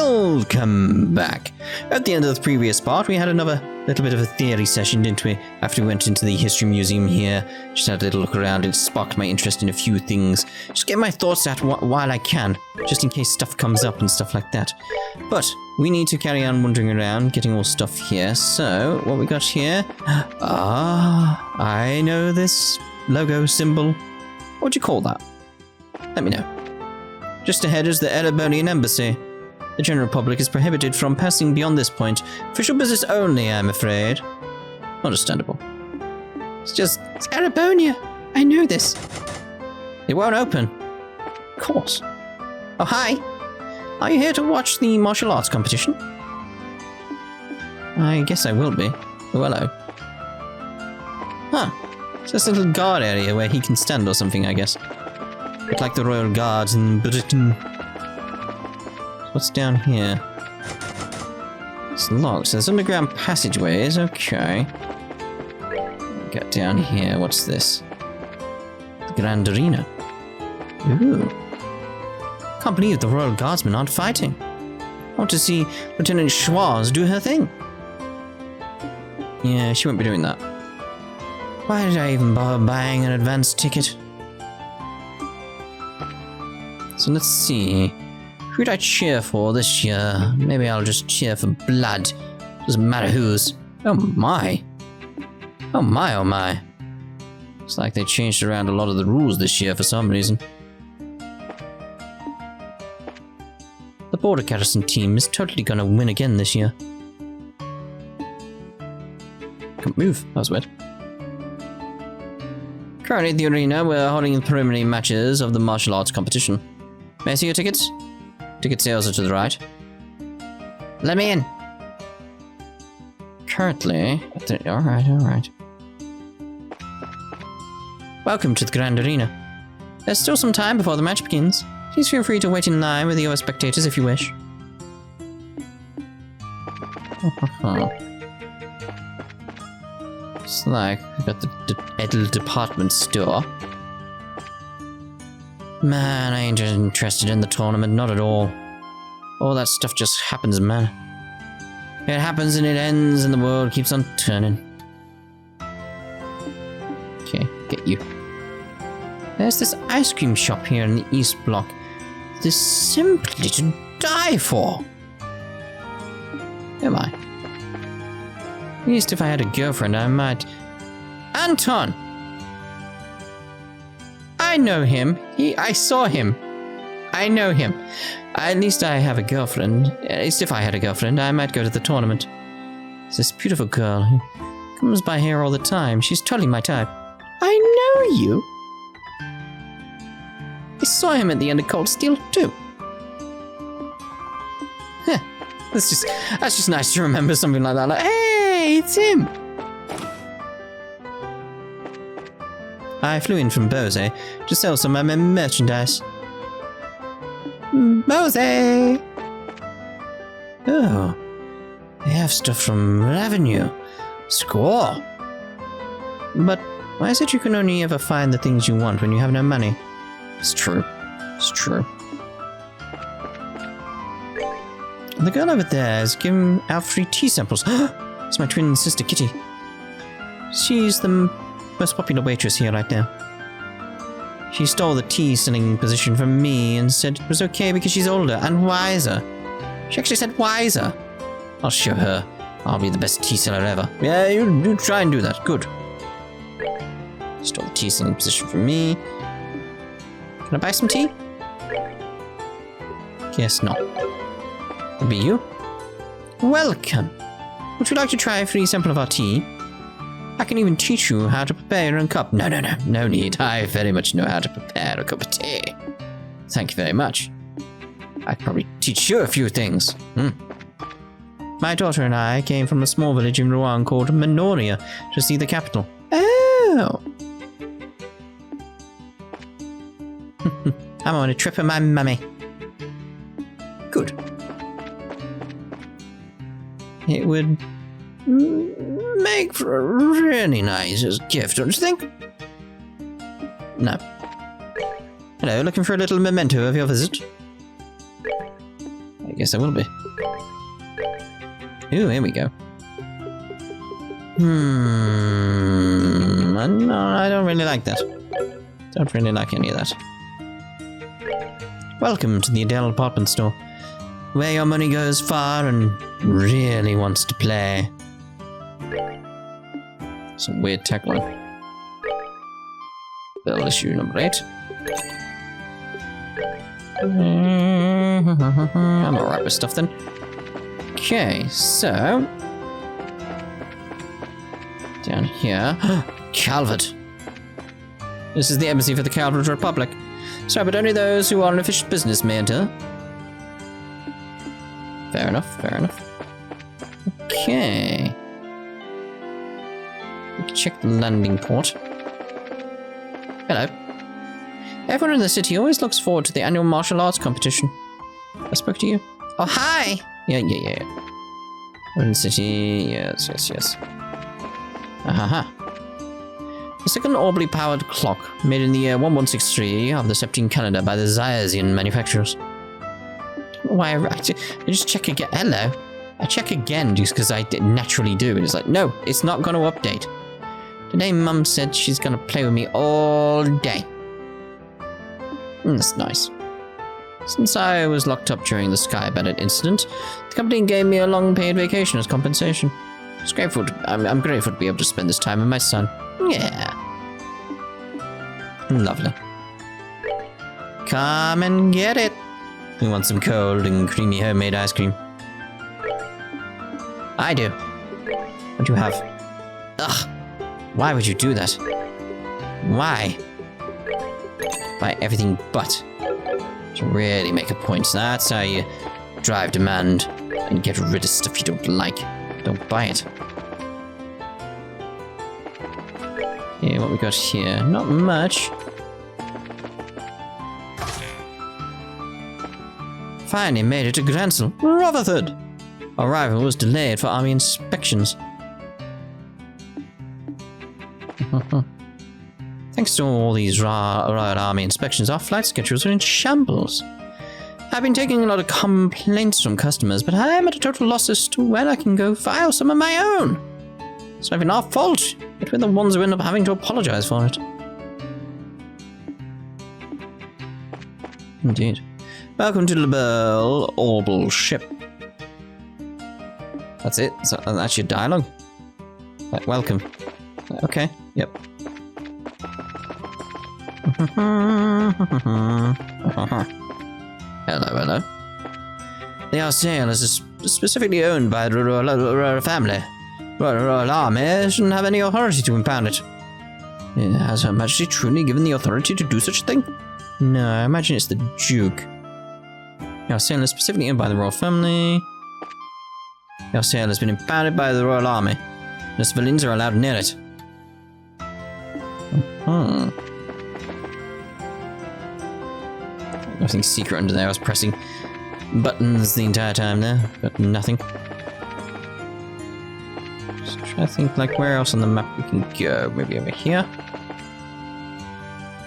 Welcome back. At the end of the previous part, we had another little bit of a theory session, didn't we? After we went into the history museum here, just had a little look around. It sparked my interest in a few things. Just get my thoughts out while I can, just in case stuff comes up and stuff like that. But we need to carry on wandering around, getting all stuff here. So, what we got here? Ah, I know this logo symbol. What do you call that? Let me know. Just ahead is the Erebonian Embassy. The general public is prohibited from passing beyond this point. Official business only, I'm afraid. Understandable. It's Erebonia. I know this. It won't open. Of course. Oh, hi. Are you here to watch the martial arts competition? I guess I will be. Oh, hello. Huh. It's just a little guard area where he can stand or something, I guess. Bit like the Royal Guards in Britain. What's down here? It's locked. So there's underground passageways. Okay. Get down here. What's this? The Grand Arena. Ooh. Can't believe the Royal Guardsmen aren't fighting. I want to see Lieutenant Schwarz do her thing. Yeah, she won't be doing that. Why did I even bother buying an advance ticket? So let's see. Who'd I cheer for this year? Maybe I'll just cheer for blood. Doesn't matter whose. Oh my. Oh my, oh my. Looks like they changed around a lot of the rules this year for some reason. The border garrison team is totally gonna win again this year. Can't move. That was weird. Currently at the arena, we're holding the preliminary matches of the martial arts competition. May I see your tickets? Ticket sales are to the right. Let me in. Currently... Alright. Welcome to the Grand Arena. There's still some time before the match begins. Please feel free to wait in line with the other spectators if you wish. It's like we've got the Edel department store. Man, I ain't interested in the tournament, not at all. All that stuff just happens, man. It happens and it ends and the world keeps on turning. Okay, get you. There's this ice cream shop here in the East Block. This simply to die for. Who am I? At least if I had a girlfriend, I might... Anton! I know him. I saw him. I know him. At least I have a girlfriend. At least if I had a girlfriend, I might go to the tournament. There's this beautiful girl who comes by here all the time. She's totally my type. I know you. I saw him at the end of Cold Steel, too. Huh. That's just nice to remember something like that. Like, hey, it's him. I flew in from Bose to sell some of my merchandise. Bose! Oh, they have stuff from Avenue. Score! But why is it you can only ever find the things you want when you have no money? It's true. It's true. The girl over there is giving out free tea samples. It's my twin sister Kitty. She's the most popular waitress here right now. She stole the tea selling position from me and said it was okay because she's older and wiser. She actually said wiser. I'll show her. I'll be the best tea seller ever. Yeah, you try and do that. Good. Stole the tea selling position from me. Can I buy some tea? Guess not. That'll be you. Welcome. Would you like to try a free sample of our tea? I can even teach you how to prepare your own cup. No need. I very much know how to prepare a cup of tea. Thank you very much. I could probably teach you a few things. My daughter and I came from a small village in Rouen called Menoria to see the capital. Oh. I'm on a trip with my mummy. Good. It would make for a really nice gift, don't you think? No. Hello, looking for a little memento of your visit? I guess I will be. Ooh, here we go. No, I don't really like that. Don't really like any of that. Welcome to the Adele Department Store, where your money goes far and really wants to play. Some weird tagline. Bill issue number 8. I'm alright with stuff then. Okay, so down here, Calvert. This is the embassy for the Calvert Republic. Sorry, but only those who are on official business may enter. Fair enough, fair enough. Okay. We can check the landing port. Hello. Everyone in the city always looks forward to the annual martial arts competition. I spoke to you. Oh, hi! Yeah. We're in the city. Yes. Aha. The second orbally powered clock, made in the year 1163 of the Septine calendar by the Zyasian manufacturers. Why I just check again. Hello. I check again just because I naturally do. And it's like, no, it's not going to update. Today, Mum said she's going to play with me all day. That's nice. Since I was locked up during the Sky Bandit incident, the company gave me a long paid vacation as compensation. It's grateful. I'm grateful to be able to spend this time with my son. Yeah. Lovely. Come and get it. We want some cold and creamy homemade ice cream. I do. What do you have? Ugh. Why would you do that? Why? Buy everything but. To really make a point. That's how you drive demand and get rid of stuff you don't like. Don't buy it. Yeah, what we got here? Not much. Finally made it to Grancel, Rutherford. Arrival was delayed for army inspections. Thanks to all these Riot Army inspections, our flight schedules are in shambles. I've been taking a lot of complaints from customers, but I am at a total loss as to when I can go file some of my own. It's not even our fault, but we're the ones who end up having to apologize for it. Indeed. Welcome to Liberl Orbital Ship. That's it? That's your dialogue? Like, welcome. Okay, yep. Hello. The Arsail is specifically owned by the royal family. Royal Army shouldn't have any authority to impound it. Has Her Majesty truly given the authority to do such a thing? No, I imagine it's the Duke. The Arsail is specifically owned by the royal family. The Arsail has been impounded by the Royal Army. No civilians are allowed near it. Nothing secret under there. I was pressing buttons the entire time there, but nothing. Just trying to think, like, where else on the map we can go. Maybe over here.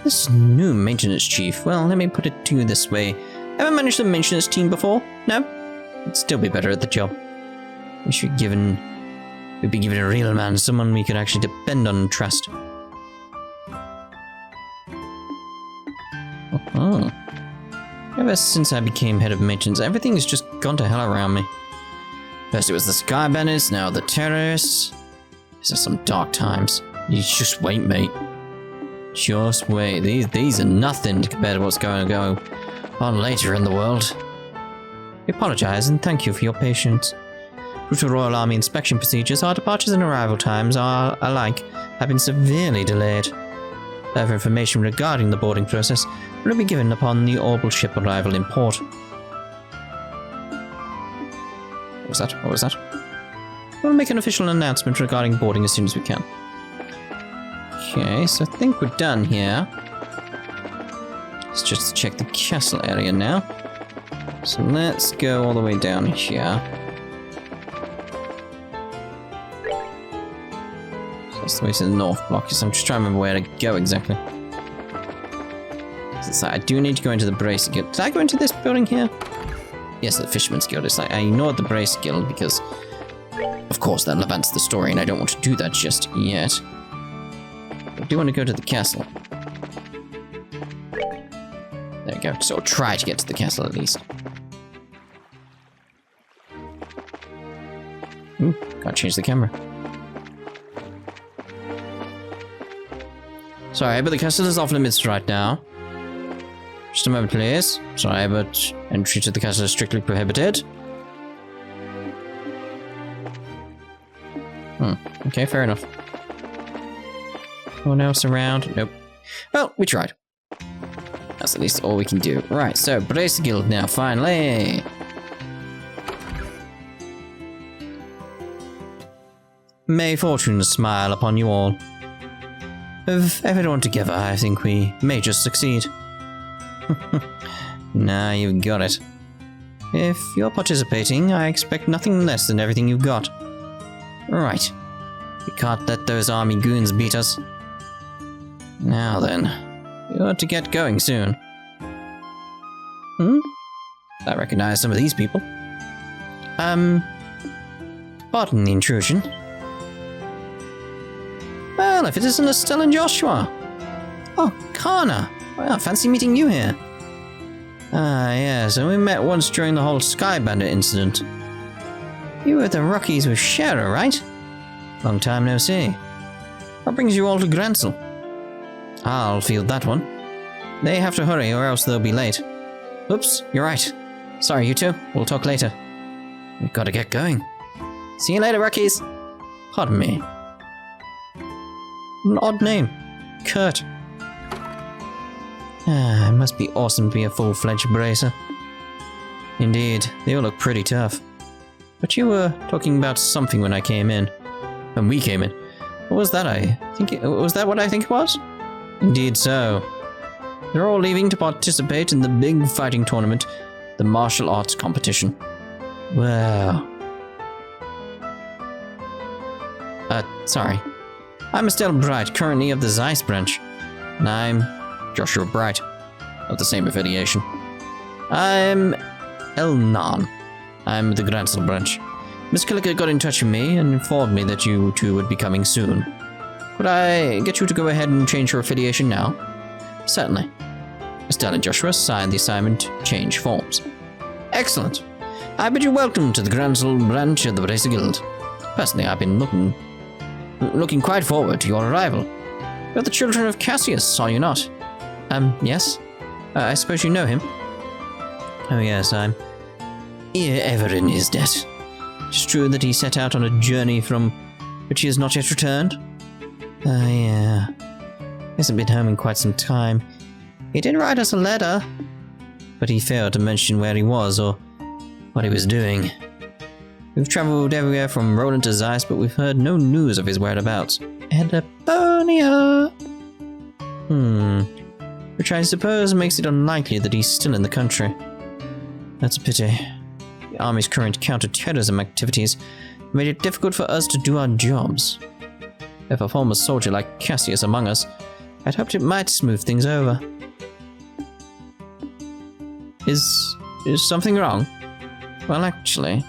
This new maintenance chief. Well, let me put it to you this way. Ever managed a maintenance team before? No? I'd still be better at the job. We'd be given a real man, someone we could actually depend on and trust. Ever since I became head of maintenance, everything has just gone to hell around me. First it was the Sky Bandits, now the terrorists. These are some dark times. You just wait, mate. Just wait. These are nothing compared to what's going on later in the world. We apologize and thank you for your patience. Due to Royal Army inspection procedures, our departures and arrival times are alike have been severely delayed. Further information regarding the boarding process will be given upon the orbital ship arrival in port. What was that? We'll make an official announcement regarding boarding as soon as we can. Okay, so I think we're done here. Let's just check the castle area now. So let's go all the way down here. That's the way to the north block, so I'm just trying to remember where to go exactly. I do need to go into the brace again. Did I go into this building here? Yes, the Fisherman's Guild. It's like, I ignored the Brace Guild because, of course, that advances the story, and I don't want to do that just yet. I do want to go to the castle. There we go. So I'll try to get to the castle at least. Ooh, gotta change the camera. Sorry, but the castle is off limits right now. Just a moment, please. Sorry, but entry to the castle is strictly prohibited. Okay, fair enough. No one else around? Nope. Well, we tried. That's at least all we can do. Right, so Brace Guild now, finally. May fortune smile upon you all. Of everyone together, I think we may just succeed. Nah, you've got it. If you're participating, I expect nothing less than everything you've got. Right. We can't let those army goons beat us. Now then, we ought to get going soon. I recognize some of these people. Pardon the intrusion. Well, if it isn't Estelle and Joshua. Oh, Kana. Well, fancy meeting you here. Ah, yes, and we met once during the whole Sky Bandit incident. You were at the Rockies with Shara, right? Long time no see. What brings you all to Grancel? I'll field that one. They have to hurry or else they'll be late. Oops, you're right. Sorry, you two. We'll talk later. We've got to get going. See you later, Rockies. Pardon me. An odd name. Kurt. Ah, it must be awesome to be a full-fledged bracer. Indeed, they all look pretty tough. But you were talking about something when I came in. When we came in. What was that? Was that what I think it was? Indeed so. They're all leaving to participate in the big fighting tournament, the martial arts competition. Wow. Sorry. I'm Estelle Bright, currently of the Zeiss branch. And I'm Joshua Bright, of the same affiliation. I'm Elnan. I'm the Grancel branch. Miss Killiker got in touch with me and informed me that you two would be coming soon. Could I get you to go ahead and change your affiliation now? Certainly. Estelle and Joshua signed the assignment change forms. Excellent. I bid you welcome to the Grancel branch of the Bracer Guild. Personally, I've been looking quite forward to your arrival. You're the children of Cassius, are you not? Yes. I suppose you know him. Oh yes, I'm ever in his debt. It's true that he set out on a journey from which he has not yet returned. Yeah. He hasn't been home in quite some time. He did write us a letter, but he failed to mention where he was or what he was doing. We've travelled everywhere from Roland to Zeiss, but we've heard no news of his whereabouts. Erebonian! Which I suppose makes it unlikely that he's still in the country. That's a pity. The army's current counter-terrorism activities made it difficult for us to do our jobs. If a former soldier like Cassius among us, I'd hoped it might smooth things over. Is something wrong? Well, actually,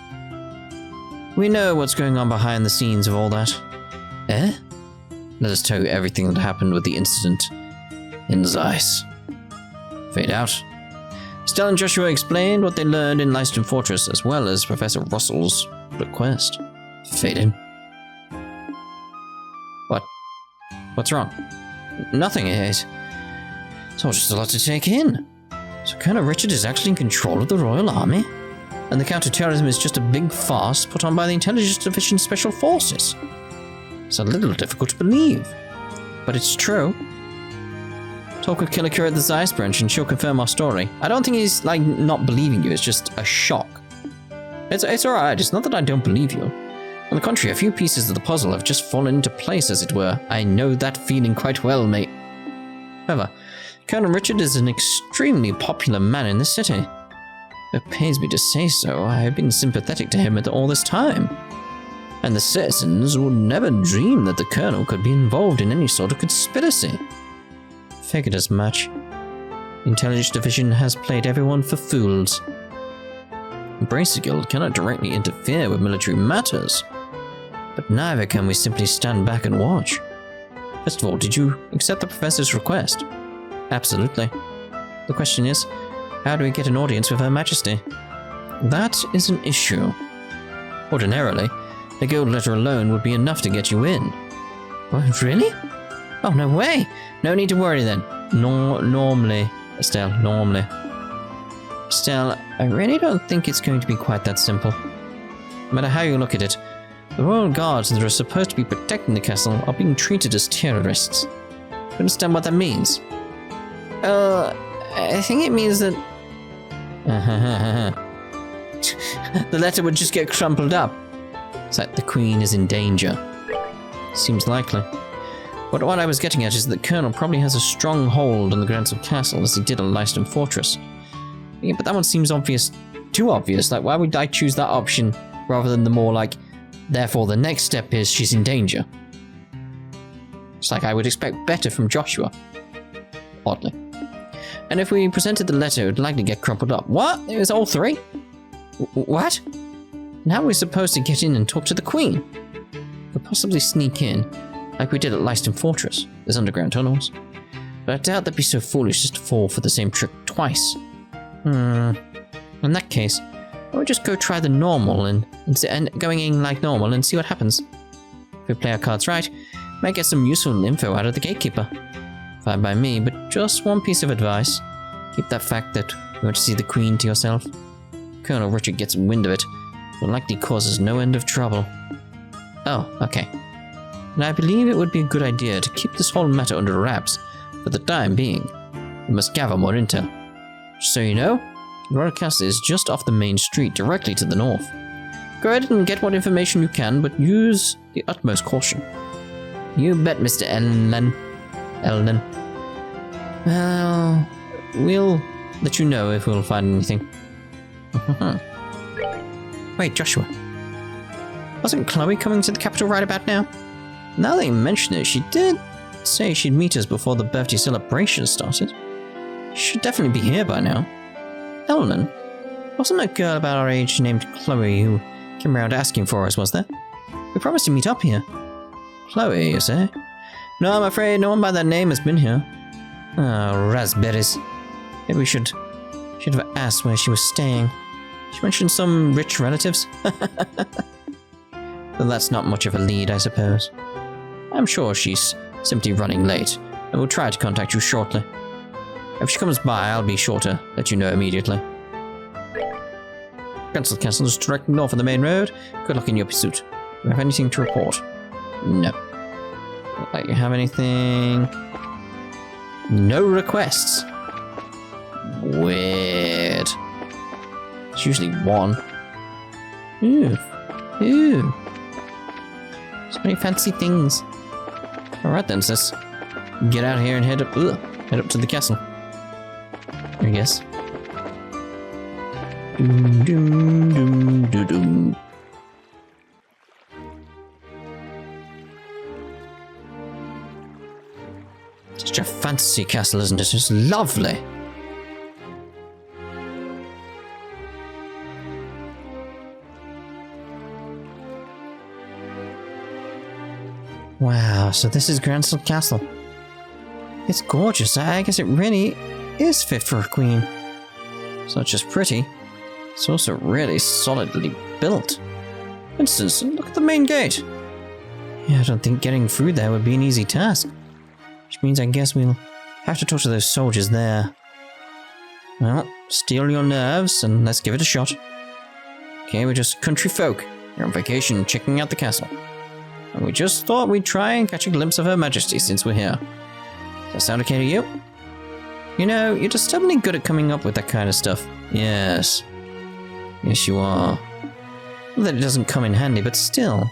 we know what's going on behind the scenes of all that. Eh? Let us tell you everything that happened with the incident in Zeiss. Fade out. Estelle and Joshua explained what they learned in Leiston Fortress, as well as Professor Russell's request. Fade in. What's wrong? Nothing, it's all just a lot to take in. So Colonel Richard is actually in control of the Royal Army? And the counter-terrorism is just a big farce put on by the Intelligence Division Special Forces? It's a little difficult to believe, but it's true. Talk with Killiker at the Zeiss branch and she'll confirm our story. I don't think he's, not believing you, it's just a shock. It's alright, it's not that I don't believe you. On the contrary, a few pieces of the puzzle have just fallen into place, as it were. I know that feeling quite well, mate. However, Colonel Richard is an extremely popular man in this city. It pains me to say so, I have been sympathetic to him all this time. And the citizens would never dream that the Colonel could be involved in any sort of conspiracy. Figured as much. The Intelligence Division has played everyone for fools. Bracer Guild cannot directly interfere with military matters, but neither can we simply stand back and watch. First of all, did you accept the professor's request? Absolutely. The question is, how do we get an audience with Her Majesty? That is an issue. Ordinarily, the guild letter alone would be enough to get you in. What, really? Oh, no way! No need to worry then. Normally, Estelle, normally. Estelle, I really don't think it's going to be quite that simple. No matter how you look at it, the royal guards that are supposed to be protecting the castle are being treated as terrorists. Do you understand what that means? I think it means that... the letter would just get crumpled up. It's like the Queen is in danger. Seems likely. But what I was getting at is that the Colonel probably has a strong hold on the Grancel Castle as he did on Leicester Fortress. Yeah, but that one seems obvious. Too obvious. Like, why would I choose that option rather than the more like, therefore the next step is she's in danger? It's like I would expect better from Joshua. Oddly. And if we presented the letter, it would likely get crumpled up. What? It was all three? What? And how are we supposed to get in and talk to the Queen? We'll possibly sneak in, like we did at Leicester Fortress. There's underground tunnels. But I doubt they'd be so foolish as to fall for the same trick twice. In that case, I would just go try the normal and going in like normal and see what happens. If we play our cards right, might get some useful info out of the gatekeeper. Fine by me, but just one piece of advice. Keep that fact that you want to see the Queen to yourself. Colonel Richard gets wind of it, will likely causes no end of trouble. Oh, okay. And I believe it would be a good idea to keep this whole matter under wraps for the time being. We must gather more intel. Just so you know, Royal Castle is just off the main street directly to the north. Go ahead and get what information you can, but use the utmost caution. You bet, Mr. Eldon. Well, we'll let you know if we'll find anything. Wait, Joshua. Wasn't Chloe coming to the capital right about now? Now that you mention it, she did say she'd meet us before the birthday celebration started. She should definitely be here by now. Eldon, wasn't a girl about our age named Chloe who came around asking for us, was there? We promised to meet up here. Chloe, you say? No, I'm afraid no one by that name has been here. Oh, raspberries. Maybe we should have asked where she was staying. She mentioned some rich relatives. Well, that's not much of a lead, I suppose. I'm sure she's simply running late, and will try to contact you shortly. If she comes by, I'll be sure to let you know immediately. Grancel Castle is directly north of the main road. Good luck in your pursuit. Do you have anything to report? No. Don't like you have anything. No requests. Weird. It's usually one. Ooh. Ooh. So many fancy things. Alright then, sis. Get out here and head up to the castle. I guess. Doom, doom, doom, doom, doom. Such a fancy castle, isn't it? It's lovely. Wow, so this is Grancel Castle. It's gorgeous. I guess it really is fit for a queen. It's not just pretty, it's also really solidly built. For instance, look at the main gate. Yeah, I don't think getting through there would be an easy task. Which means I guess we'll have to talk to those soldiers there. Well, steel your nerves and let's give it a shot. Okay, we're just country folk. You're on vacation checking out the castle. And we just thought we'd try and catch a glimpse of Her Majesty since we're here. Does that sound okay to you? You know, you're just stubbornly good at coming up with that kind of stuff. Yes. Yes, you are. Not that it doesn't come in handy, but still.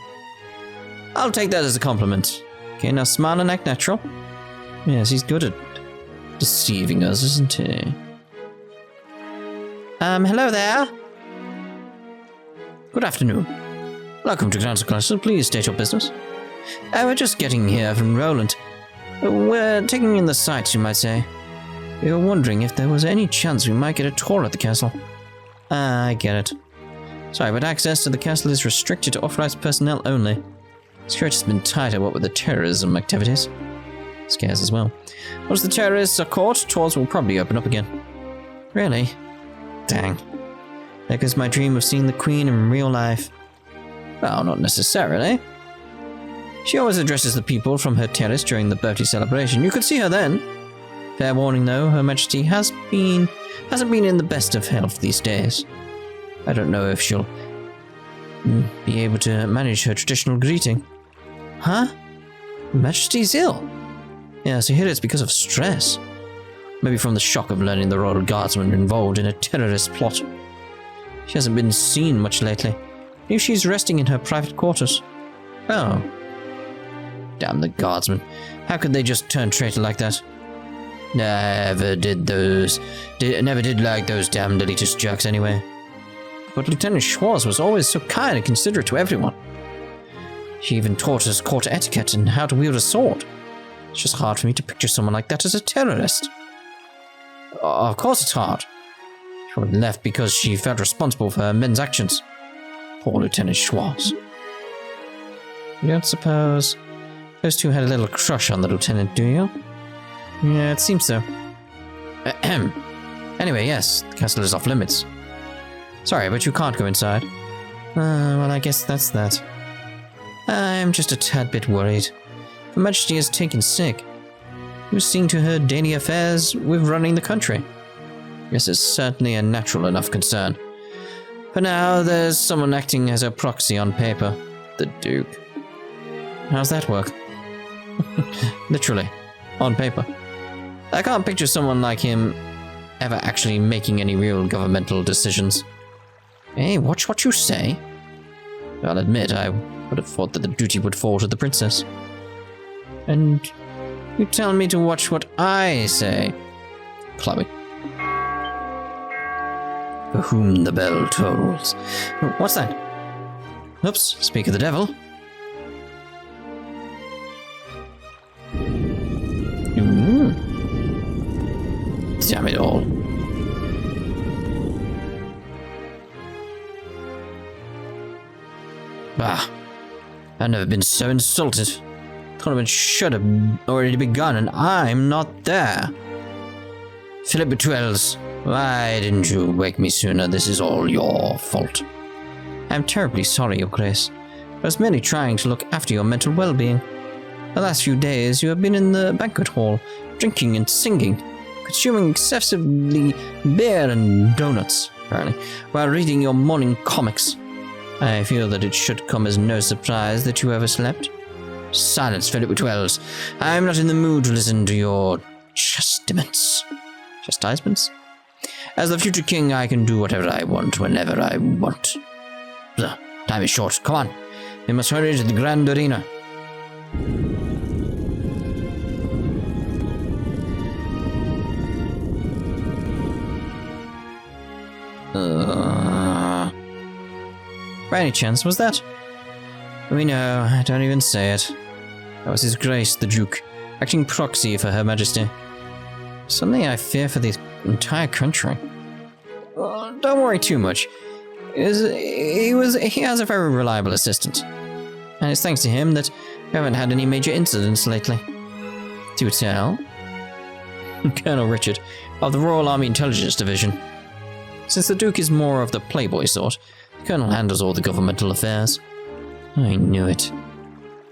I'll take that as a compliment. Okay, now smile and act natural. Yes, he's good at deceiving us, isn't he? Hello there. Good afternoon. Welcome to Grancel Castle. Please state your business. We're just getting here from Roland. We're taking in the sights, you might say. We were wondering if there was any chance we might get a tour at the castle. I get it. Sorry, but access to the castle is restricted to authorized personnel only. Security's been tighter, what with the terrorism activities. Scares as well. Once the terrorists are caught, tours will probably open up again. Really? Dang. There goes my dream of seeing the Queen in real life. Well, not necessarily. She always addresses the people from her terrace during the birthday celebration. You could see her then. Fair warning though, Her Majesty hasn't been in the best of health these days. I don't know if she'll be able to manage her traditional greeting. Huh? Her Majesty's ill? Yes, I hear it's because of stress. Maybe from the shock of learning the Royal Guardsmen were involved in a terrorist plot. She hasn't been seen much lately. Maybe she's resting in her private quarters. Oh. Damn the Guardsmen. How could they just turn traitor like that? Never did like those damned elitist jerks anyway. But Lieutenant Schwartz was always so kind and considerate to everyone. She even taught us court etiquette and how to wield a sword. It's just hard for me to picture someone like that as a terrorist. Of course it's hard. She probably left because she felt responsible for her men's actions. Poor Lieutenant Schwartz. You don't suppose those two had a little crush on the lieutenant, do you? Yeah, it seems so. Ahem. Anyway, yes, the castle is off limits. Sorry, but you can't go inside. Well, I guess that's that. I'm just a tad bit worried. Her Majesty has taken sick. Who's seeing to her daily affairs with running the country? This is certainly a natural enough concern. For now, there's someone acting as a proxy on paper. The Duke. How's that work? Literally. On paper. I can't picture someone like him ever actually making any real governmental decisions. Hey, watch what you say. I'll admit, I would have thought that the duty would fall to the princess. And you tell me to watch what I say. Chloe. For whom the bell tolls. What's that? Oops, speak of the devil. Damn it all. Bah. I've never been so insulted. The tournament should have already begun and I'm not there. Philip Betrayals, why didn't you wake me sooner? This is all your fault. I'm terribly sorry, Your Grace. I was merely trying to look after your mental well-being. The last few days you have been in the banquet hall, drinking and singing, consuming excessively beer and donuts, apparently, while reading your morning comics. I feel that it should come as no surprise that you overslept. Silence, Philip Whitwells. I am not in the mood to listen to your chastisements. Chastisements? As the future king, I can do whatever I want, whenever I want. Time is short. Come on. We must hurry to the Grand Arena. By any chance, was that? We know, don't even say it. That was His Grace, the Duke, acting proxy for Her Majesty. Suddenly I fear for the entire country. Don't worry too much. He has a very reliable assistant. And it's thanks to him that we haven't had any major incidents lately. Do tell? Colonel Richard, of the Royal Army Intelligence Division. Since the Duke is more of the playboy sort, the Colonel handles all the governmental affairs. I knew it.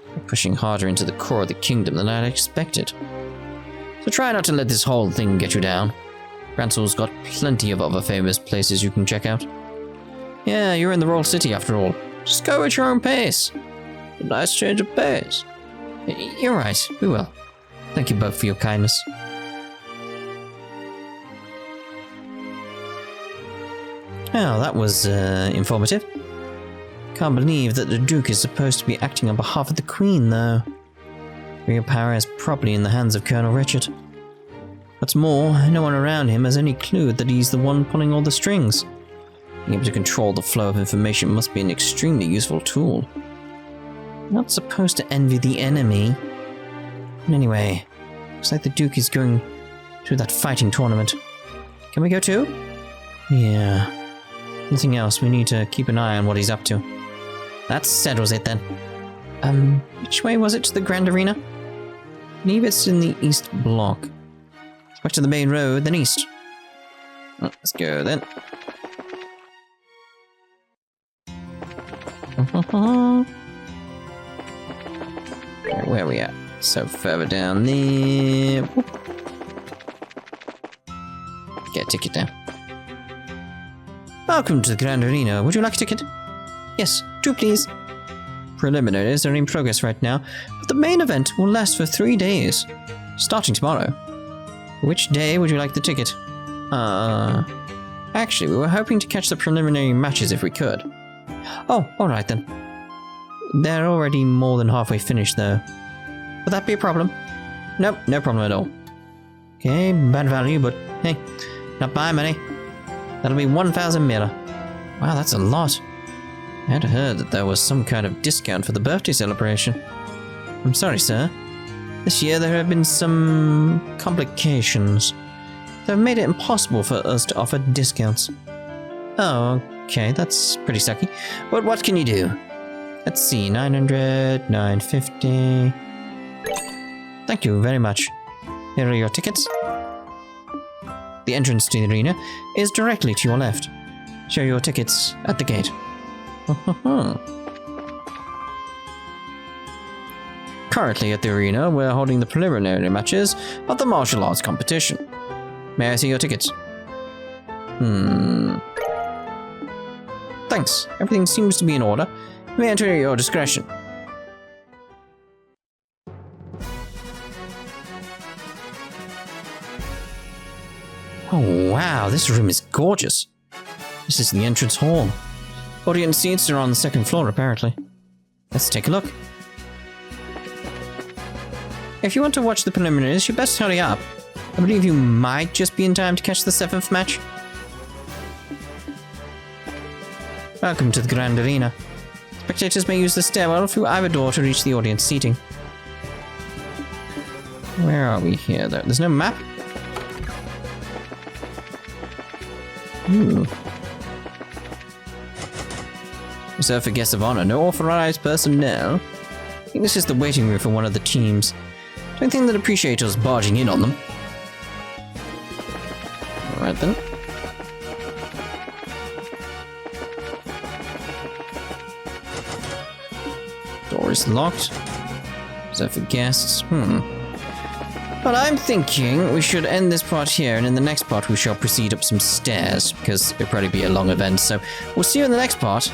They're pushing harder into the core of the kingdom than I'd expected. So try not to let this whole thing get you down. Grancel's got plenty of other famous places you can check out. Yeah, you're in the Royal City after all. Just go at your own pace. A nice change of pace. You're right, we will. Thank you both for your kindness. Well, that was informative. Can't believe that the Duke is supposed to be acting on behalf of the Queen, though. Real power is probably in the hands of Colonel Richard. What's more, no one around him has any clue that he's the one pulling all the strings. Being able to control the flow of information must be an extremely useful tool. You're not supposed to envy the enemy. But anyway, looks like the Duke is going to that fighting tournament. Can we go too? Yeah. Anything else? We need to keep an eye on what he's up to. That settles it then. Which way was it to the Grand Arena? I believe it's in the east block. Back to the main road, then east. Oh, let's go then. Where are we at? So further down there. Whoop. Get a ticket now. Welcome to the Grand Arena. Would you like a ticket? Yes, 2 please. Preliminaries are in progress right now, but the main event will last for 3 days, starting tomorrow. Which day would you like the ticket? Actually, we were hoping to catch the preliminary matches if we could. Oh, alright then. They're already more than halfway finished though. Would that be a problem? Nope, no problem at all. Okay, bad value, but hey, not my money. That'll be 1,000 mira. Wow, that's a lot. I had heard that there was some kind of discount for the birthday celebration. I'm sorry, sir. This year there have been some complications that have made it impossible for us to offer discounts. Oh, okay, that's pretty sucky. But what can you do? Let's see, 900, 950. Thank you very much. Here are your tickets. The entrance to the arena is directly to your left. Show your tickets at the gate. Currently at the arena, we're holding the preliminary matches of the martial arts competition. May I see your tickets? Thanks. Everything seems to be in order. You may enter at your discretion. Oh wow, this room is gorgeous. This is the entrance hall. Audience seats are on the 2nd floor, apparently. Let's take a look. If you want to watch the preliminaries, you best hurry up. I believe you might just be in time to catch the 7th match. Welcome to the Grand Arena. Spectators may use the stairwell through either door to reach the audience seating. Where are we here, though? There's no map? Reserved for guests of honor. No authorized personnel. I think this is the waiting room for one of the teams. Don't think they'd appreciate us barging in on them. Alright then. Door is locked. Reserved for guests. But I'm thinking we should end this part here, and in the next part we shall proceed up some stairs, because it'll probably be a long event, so we'll see you in the next part.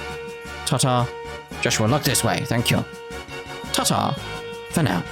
Ta-ta. Joshua, look this way, thank you. Ta-ta, for now.